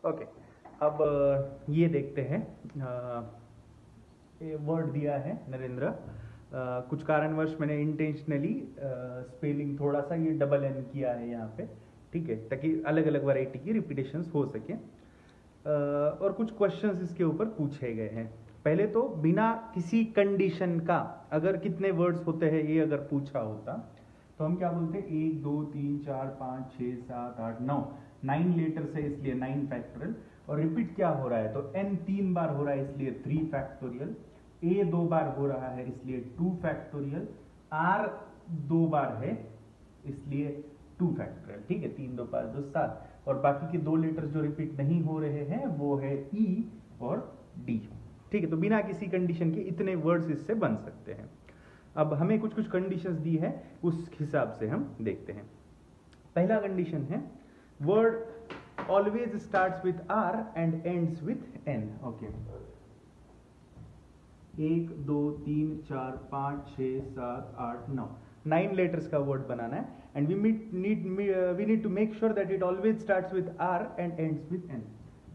Okay, अब ये देखते हैं। ये वर्ड दिया है नरेंद्र। कुछ कारणवश मैंने इंटेंशनली स्पेलिंग थोड़ा सा ये डबल एन किया है यहाँ पे, ठीक है, ताकि अलग अलग वैरायटी की रिपीटेशंस हो सके। और कुछ क्वेश्चंस इसके ऊपर पूछे गए हैं। पहले तो बिना किसी कंडीशन का अगर कितने वर्ड्स होते हैं ये अगर पूछा होता तो हम क्या बोलते हैं, 1 2 3 4 5 6 7 8 9, 9 लेटर्स है इसलिए 9 फैक्टोरियल। और रिपीट क्या हो रहा है तो n 3 बार हो रहा है इसलिए 3 फैक्टोरियल, a 2 बार हो रहा है इसलिए 2 फैक्टोरियल, r 2 बार है इसलिए 2 फैक्टोरियल। ठीक है, 3 2 5 2 7। और बाकी के 2 लेटर्स जो रिपीट नहीं हो रहे हैं वो है e और d। ठीक है, तो बिना किसी कंडीशन के इतने वर्ड्स इससे बन सकते हैं। अब हमें कुछ कुछ कंडीशंस दी है, उस हिसाब से हम देखते हैं। पहला कंडीशन है word always starts with r and ends with n। Okay, 1 2 3 4 5 6 7 8 9, 9 letters का वर्ड बनाना है। And we need to make sure that it always starts with r and ends with n।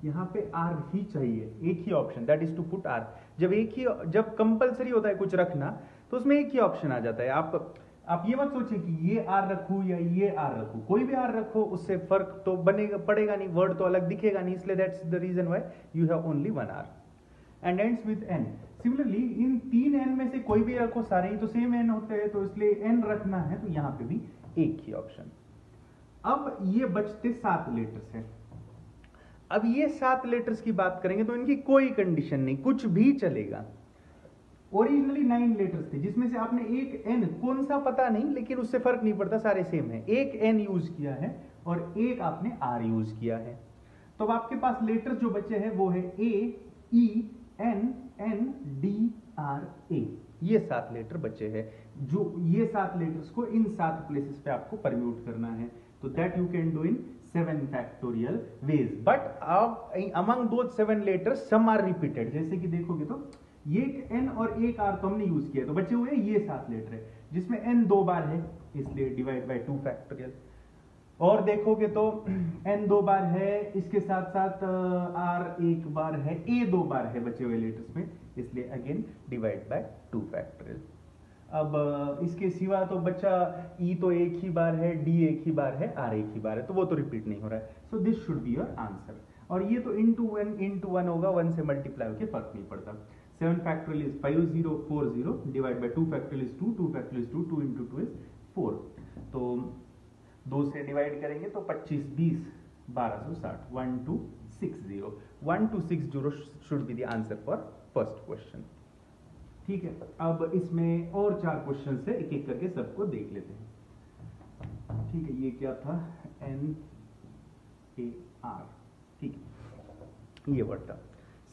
यहाँ पे r ही चाहिए, एक ही option, that is to put r। जब कंपलसरी होता है कुछ रखना तो उसमें एक ही ऑप्शन आ जाता है। आप ये मत सोचिए कि ये r रखूं या ये r रखूं, कोई भी r रखो उससे फर्क तो पड़ेगा नहीं, वर्ड तो अलग दिखेगा नहीं, इसलिए that's the reason why you have only one r and ends with n। Similarly in 3 n में से कोई भी रखो, सारे ही तो सेम n होते हैं, तो इसलिए n रखना है तो यहाँ पे भी एक ही ऑप्शन। अब ये बचते 7 लेटर्स हैं। अब ये 7 लेटर्स की बात करेंगे तो इनकी कोई कंडीशन नहीं, कुछ भी चलेगा। ओरिजिनली 9 लेटर्स थे जिसमें से आपने एक n, कौन सा पता नहीं, लेकिन उससे फर्क नहीं पड़ता, सारे सेम है, एक n यूज किया है और एक आपने r यूज किया है। तो अब आपके पास लेटर्स जो बचे हैं वो है a e n n d r a। ये 7 लेटर बचे हैं, जो ये 7 लेटर्स को इन 7 प्लेसेस पे आपको परम्यूट करना है। तो that you can do in 7 factorial veg, but among दो 7 लेटर्स सम आर रिपीटेड। जैसे कि देखोगे तो ये एक n और एक r तो हमने यूज किया, तो बचे हुए ये 7 लेटर है जिसमें n 2 बार है इसलिए डिवाइड बाय 2 फैक्टोरियल। और देखोगे तो n 2 बार है, इसके साथ साथ r 1 बार है, a 2 बार है बचे हुए लेटर्स में, इसलिए अगेन डिवाइड बाय 2 फैक्टोरियल। अब इसके सिवा तो बच्चा e तो एक ही बार है, d एक ही बार है, r एक ही बार है, तो वो तो रिपीट नहीं हो रहा है। So this should be your answer. और ये तो इंटू वन होगा, 1 से मल्टीप्लाई होकर फर्क नहीं पड़ता। 7 factorial is 5040 divide by 2 factorial is 2, 2 factorial is 2, 2 into 2 is 4। तो 2 से डिवाइड करेंगे तो 25 20 1260, 1260, 1260 should be the answer for first question. ठीक है, अब इसमें और 4 क्वेश्चन है, एक एक करके सबको देख लेते हैं। ठीक है, ये क्या था, n a r, ठीक है, ये वर्ड था।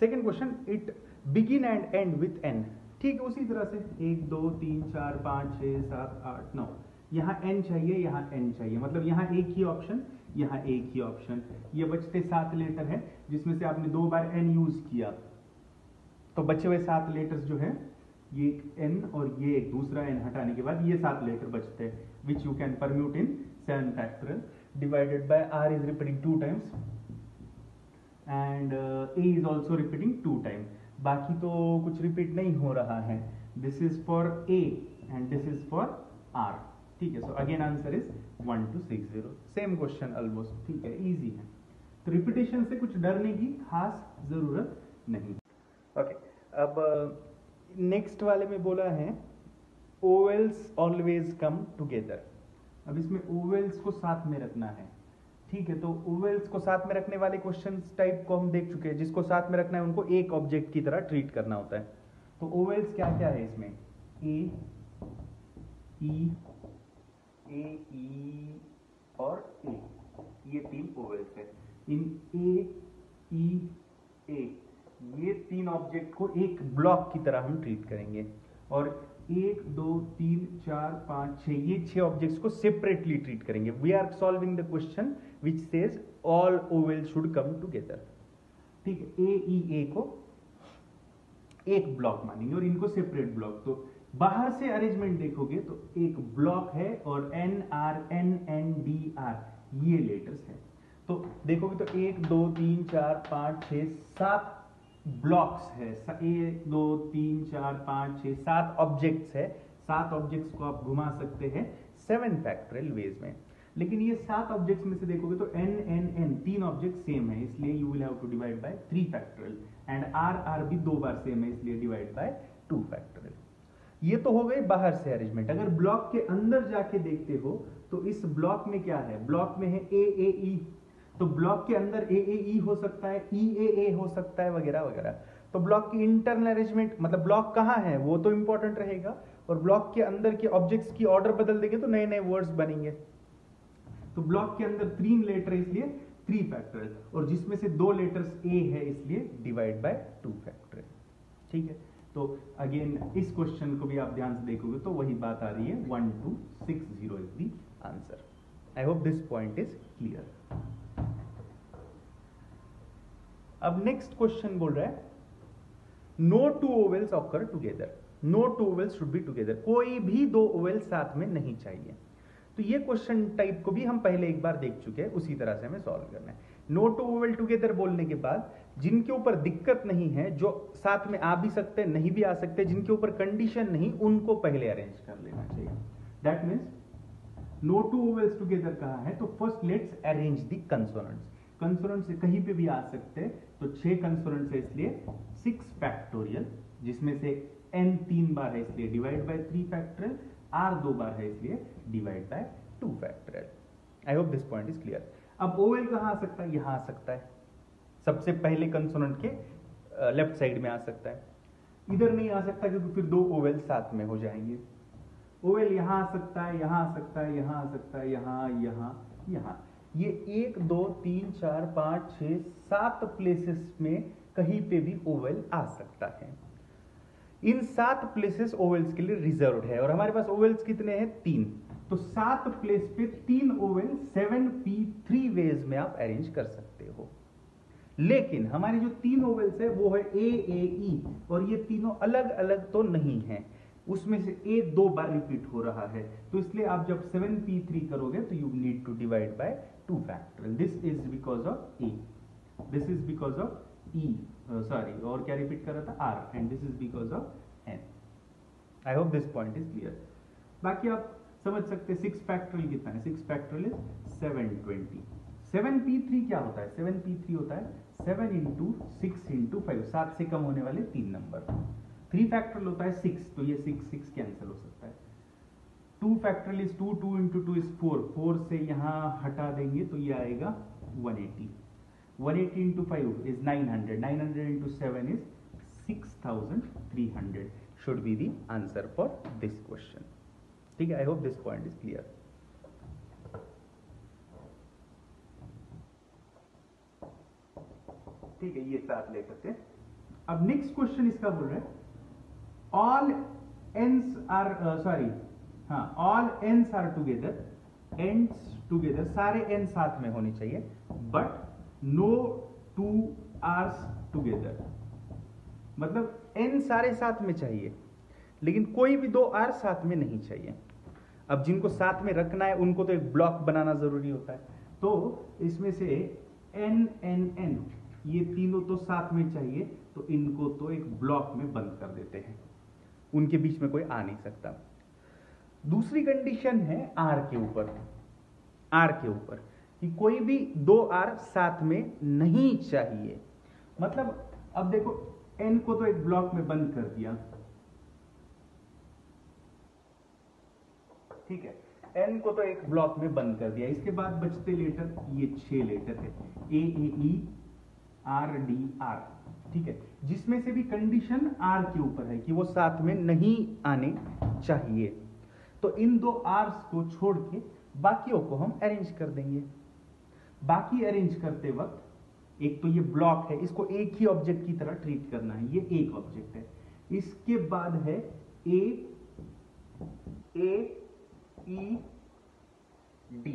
Second question, it begin and and with n। ठीक है, उसी तरह से 1 2 3 4 5 6 7 8 9, यहाँ n चाहिए, यहाँ n चाहिए, मतलब यहाँ एक ही ऑप्शन, यहाँ एक ही ऑप्शन। ये बचते 7 लेटर है जिसमें से आपने 2 बार n यूज किया, तो बचे हुए 7 लेटर्स जो है ये एक n और ये एक दूसरा n हटाने के बाद ये 7 लेटर बचते हैं, which you can permute in 7 factorial divided by r is repeating 2 times and a is also repeating 2 times. बाकी तो कुछ रिपीट नहीं हो रहा है। This is for a and this is for r। ठीक है, so again answer is 1260। Same question almost, ठीक है, इजी है, तो रिपीटेशन से कुछ डरने की खास जरूरत नहीं। ओके, अब नेक्स्ट वाले में बोला है ओवेल्स ऑलवेज कम टुगेदर। अब इसमें ओवेल्स को साथ में रखना है। ठीक है, तो ओवेल्स को साथ में रखने वाले क्वेश्चन टाइप को हम देख चुके हैं, जिसको साथ में रखना है उनको एक ऑब्जेक्ट की तरह ट्रीट करना होता है। तो ओवेल्स क्या क्या है इसमें, ए ई और ए, ये 3 ओवेल्स है। इन ए ई ए ये 3 ऑब्जेक्ट को एक ब्लॉक की तरह हम ट्रीट करेंगे, और 1 2 3 4 5 6 ये 6 ऑब्जेक्ट्स को सेपरेटली ट्रीट करेंगे। We are solving the question which says all vowels should come together. ठीक है, ए ई ए को एक ब्लॉक मानेंगे और इनको सेपरेट ब्लॉक। तो बाहर से अरेंजमेंट देखोगे तो एक ब्लॉक है और N R N N D R ये लेटर्स है। तो देखोगे तो 1 2 3 4 5 6 7 ब्लॉक्स है, 1 2 3 4 5 6 7 ऑब्जेक्ट्स है। 7 ऑब्जेक्ट्स को आप घुमा सकते हैं 7 फैक्टोरियल वेज में। लेकिन ये 7 ऑब्जेक्ट्स में से देखोगे तो n 3 ऑब्जेक्ट सेम है, इसलिए you will have to divide by 3 factorial, and r भी 2 बार सेम है, इसलिए डिवाइड बाय 2 फैक्टोरियल। ये तो हो गए बाहर से अरेंजमेंट। अगर ब्लॉक के अंदर जाके देखते हो तो इस ब्लॉक में क्या है, ब्लॉक में है AAE, तो ब्लॉक के अंदर AAE हो सकता है, EAA हो सकता है, वगैरह वगैरह। तो ब्लॉक की इंटरनल अरेंजमेंट मतलब ब्लॉक कहाँ है वो तो इंपॉर्टेंट रहेगा, और ब्लॉक के अंदर के ऑब्जेक्ट्स की ऑर्डर बदल देंगे तो नए नए वर्ड्स बनेंगे। तो ब्लॉक के अंदर 3 लेटर इसलिए 3 फैक्टोरियल, और जिसमें से 2 लेटर्स A है इसलिए डिवाइड बाय 2 फैक्टोरियल। ठीक है, तो अगेन इस क्वेश्चन को भी आप ध्यान से देखोगे तो वही बात आ रही है, 1260 is the answer. I hope this point is clear. अब नेक्स्ट क्वेश्चन बोल रहा है no two vowels occur together, no two vowels should be together, कोई भी 2 ओवेल साथ में नहीं चाहिए। तो ये क्वेश्चन टाइप को भी हम पहले एक बार देख चुके हैं, उसी तरह से हमें सॉल्व करना है। नो टू ओवेल टुगेदर बोलने के बाद जिनके ऊपर दिक्कत नहीं है, जो साथ में आ भी सकते नहीं भी आ सकते, जिनके ऊपर कंडीशन नहीं, उनको पहले अरेंज कर लेना चाहिए। That means no two vowels together कहा है तो first let's arrange the consonants. Consonants कहीं पे भी आ सकते हैं, तो 6 कंसोनेंट्स है इसलिए 6 फैक्टोरियल, जिसमें से n 3 बार है इसलिए डिवाइड बाय 3 फैक्टोरियल, r 2 बार है इसलिए divide by 2 factorial. I hope this point is clear. अब ओवेल कहां आ सकता है, यहां आ सकता है, सबसे पहले कंसोनेंट के लेफ्ट साइड में आ सकता है। इधर नहीं आ सकता क्योंकि फिर 2 ओवेल साथ में हो जाएंगे। ओवेल यहां आ सकता है, यहां आ सकता है, यहां आ सकता है, यहां। ये 1 2 3 4 5 6 7 प्लेसेस में कहीं पे भी ओवेल आ सकता है। इन 7 प्लेसेस ओवेल्स के लिए रिजर्व्ड है, और हमारे पास ओवेल्स कितने हैं, 3। तो 7 प्लेस पे 3 ओवेल 7p3 वेज में आप अरेंज कर सकते हो। लेकिन हमारी जो 3 ओवेल्स है वो है AAE, और ये तीनों अलग अलग तो नहीं है, उसमें से A 2 बार रिपीट हो रहा है, तो इसलिए आप जब 7p3 करोगे तो you need to divide by 2 factorial. This is because of A, this is because of E, sorry, और क्या रिपीट कर रहा था, R, and this is because of N। I hope this point is clear. बाकी आप समझ सकते हैं 6 फैक्टोरियल कितना है, 6 फैक्टोरियल इज 720। 7p3 क्या होता है, 7p3 होता है 7 इंटू 6 इंटू 5, 7 से कम होने वाले 3 नंबर। 3 फैक्टोरियल होता है 6, तो ये 6 कैंसिल हो सकता है। 2 फैक्टोरियल इज 2, 2 इंटू 2 इज 4, 4 से यहां हटा देंगे तो ये आएगा 180। 180 into 5 is 900, 900 into 7 is 6300 should be the answer for this question. ठीक है, I hope this point is clear. ठीक है, ये साथ ले सकते हैं। अब नेक्स्ट क्वेश्चन इसका बोल रहा है all ends are all ends are together, ends together, सारे n साथ में होने चाहिए, but no 2 r's together। मतलब n सारे साथ में चाहिए लेकिन कोई भी 2 r साथ में नहीं चाहिए। अब जिनको साथ में रखना है उनको तो एक ब्लॉक बनाना जरूरी होता है, तो इसमें से n n n ये तीनों तो साथ में चाहिए, तो इनको तो एक ब्लॉक में बंद कर देते हैं, उनके बीच में कोई आ नहीं सकता। दूसरी कंडीशन है r के ऊपर कि कोई भी 2 r साथ में नहीं चाहिए। मतलब अब देखो n को तो एक ब्लॉक में बंद कर दिया, ठीक है, n को तो एक ब्लॉक में बंद कर दिया, इसके बाद बचते लेटर ये 6 लेटर है A A E R D R, ठीक है, जिसमें से भी कंडीशन R के ऊपर है कि वो साथ में नहीं आने चाहिए। तो इन 2 R's को छोड़ के बाकियों को हम अरेंज कर देंगे। बाकी अरेंज करते वक्त एक तो ये ब्लॉक है, इसको एक ही ऑब्जेक्ट की तरह ट्रीट करना है, ये एक ऑब्जेक्ट है। इसके बाद है A E D,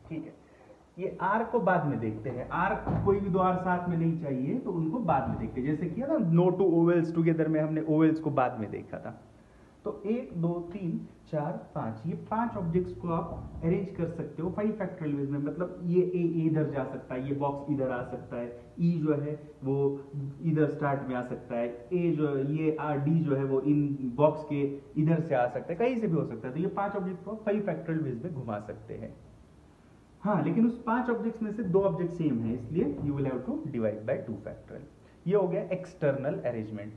ठीक है, ये R को बाद में देखते हैं। R कोई भी 2 R साथ में नहीं चाहिए तो उनको बाद में देखते हैं, जैसे किया ना नो टू ओवेल्स टुगेदर में हमने ओवेल्स को बाद में देखा था। तो 1 2 3 4 5 ये 5 ऑब्जेक्ट्स को आप अरेंज कर सकते हो 5 फैक्टोरियल वेज में। मतलब ये ए इधर जा सकता है, ये बॉक्स इधर आ सकता है, ई जो है वो इधर स्टार्ट में आ सकता है, ए जो ये डी जो है वो इन बॉक्स के इधर से आ सकता है, कहीं से भी हो सकता है। तो ये 5 ऑब्जेक्ट को 5 फैक्टोरियल वेज में घुमा सकते हैं। हाँ, लेकिन उस 5 ऑब्जेक्ट्स में से 2 ऑब्जेक्ट सेम है, इसलिए you will have to divide by 2 factorial. ये हो गया एक्सटर्नल अरेंजमेंट।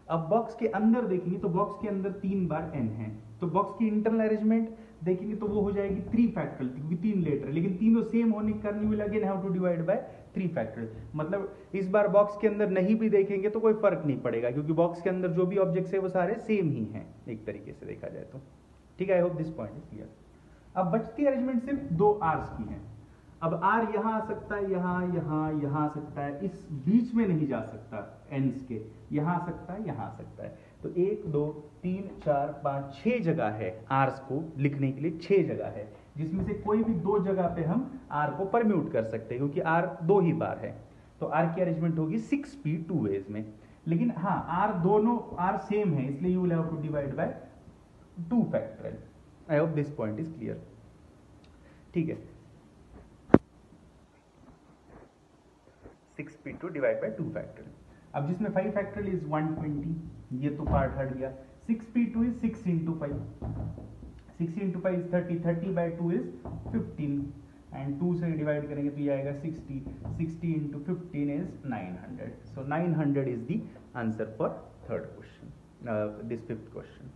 अब बॉक्स के अंदर देखेंगे तो बॉक्स के अंदर 3 बार n है, तो बॉक्स की इंटरनल अरेंजमेंट देखेंगे तो वो हो जाएगी 3 फैक्टोरियल, क्योंकि 3 लेटर, लेकिन तीनों सेम होने के कारण you will again have to divide by 3 factorial. मतलब इस बार बॉक्स के अंदर नहीं भी देखेंगे तो कोई फर्क नहीं पड़ेगा, क्योंकि बॉक्स के अंदर जो भी ऑब्जेक्ट्स है वो सारे सेम ही हैं एक तरीके से देखा जाए तो। ठीक है, आई hope this point is clear. अब बचती अरेंजमेंट सिर्फ 2 आर्स की है। अब आर यहां आ सकता है, यहां आ सकता है, इस बीच में नहीं जा सकता एंड्स के, यहां आ सकता है, यहां आ सकता है। तो 1 2 3 4 5 6 जगह है आर्स को लिखने के लिए, 6 जगह है, जिसमें से कोई भी 2 जगह पे हम आर को परम्यूट कर सकते हैं, क्योंकि आर 2 ही बार है। तो आर की अरेंजमेंट होगी 6p 2 वेज में। लेकिन हाँ, आर दोनों आर सेम है, इसलिए you will have to divide by 2 factorial. I hope this point is clear. ठीक है, 6p2 डिवाइड बाय 2 फैक्टोरियल। अब जिसमें 5 फैक्टोरियल इज 120, ये तो पार्ट हट गया। 6p2 is 6 into 5, 6 into 5 is 30, 30 by 2 is 15, and 2 से डिवाइड करेंगे तो ये आएगा 60, 60 into 15 is 900। So 900 is the answer for third question, this fifth question.